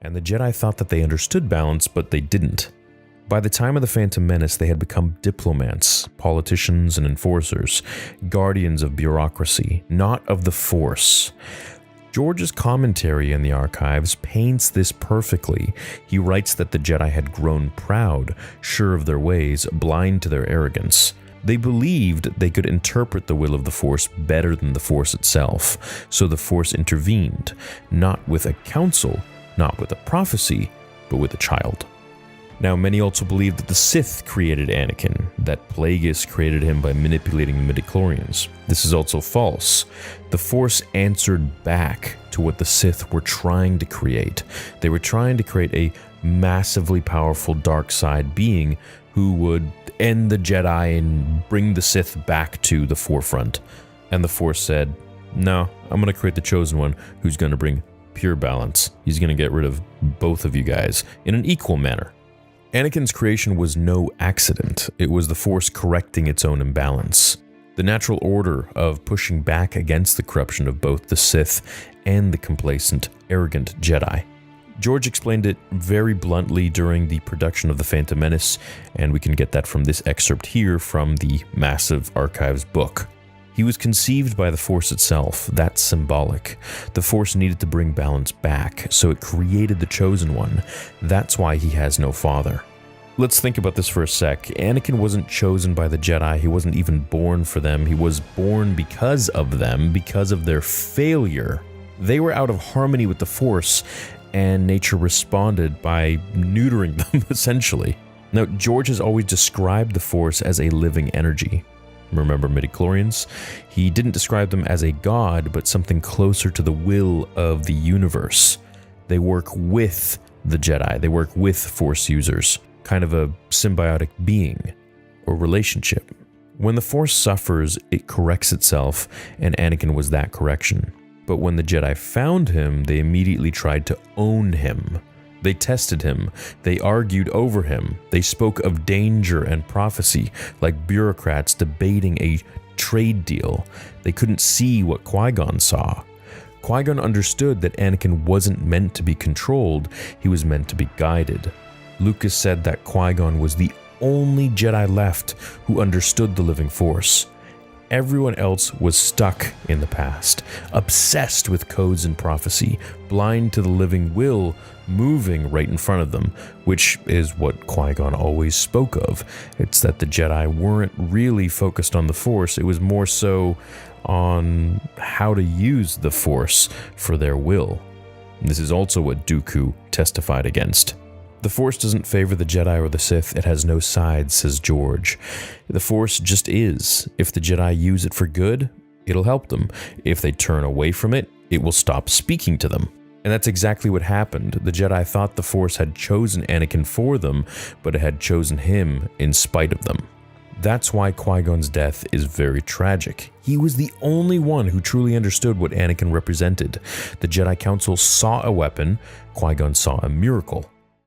and the Jedi thought that they understood balance, but they didn't. By the time of the Phantom Menace, they had become diplomats, politicians, and enforcers, guardians of bureaucracy, not of the Force. George's commentary in the archives paints this perfectly. He writes that the Jedi had grown proud, sure of their ways, blind to their arrogance. They believed they could interpret the will of the Force better than the Force itself, so the Force intervened, not with a counsel, not with a prophecy, but with a child. Now, many also believe that the Sith created Anakin, that Plagueis created him by manipulating the midichlorians. This is also false. The Force answered back to what the Sith were trying to create. They were trying to create a massively powerful dark side being who would end the Jedi and bring the Sith back to the forefront. And the Force said, no, I'm going to create the Chosen One who's going to bring pure balance. He's going to get rid of both of you guys in an equal manner. Anakin's creation was no accident. It was the Force correcting its own imbalance. The natural order of pushing back against the corruption of both the Sith and the complacent, arrogant Jedi. George explained it very bluntly during the production of The Phantom Menace, and we can get that from this excerpt here from the massive archives book. He was conceived by the Force itself. That's symbolic. The Force needed to bring balance back, so it created the Chosen One. That's why he has no father. Let's think about this for a sec. Anakin wasn't chosen by the Jedi. He wasn't even born for them. He was born because of them, because of their failure. They were out of harmony with the Force, and nature responded by neutering them, essentially. Now, George has always described the Force as a living energy. Remember midichlorians? He didn't describe them as a god, but something closer to the will of the universe. They work with the Jedi. They work with Force users, kind of a symbiotic being or relationship. When the Force suffers, it corrects itself, and Anakin was that correction. But when the Jedi found him, they immediately tried to own him. They tested him, they argued over him, they spoke of danger and prophecy like bureaucrats debating a trade deal. They couldn't see what Qui-Gon saw. Qui-Gon understood that Anakin wasn't meant to be controlled, he was meant to be guided. Lucas said that Qui-Gon was the only Jedi left who understood the living Force. Everyone else was stuck in the past, obsessed with codes and prophecy, blind to the living will moving right in front of them, which is what Qui-Gon always spoke of. It's that the Jedi weren't really focused on the Force, it was more so on how to use the Force for their will. This is also what Dooku testified against. The Force doesn't favor the Jedi or the Sith, it has no sides, says George. The Force just is. If the Jedi use it for good, it'll help them. If they turn away from it, it will stop speaking to them. And that's exactly what happened. The Jedi thought the Force had chosen Anakin for them, but it had chosen him in spite of them. That's why Qui-Gon's death is very tragic. He was the only one who truly understood what Anakin represented. The Jedi Council saw a weapon, Qui-Gon saw a miracle.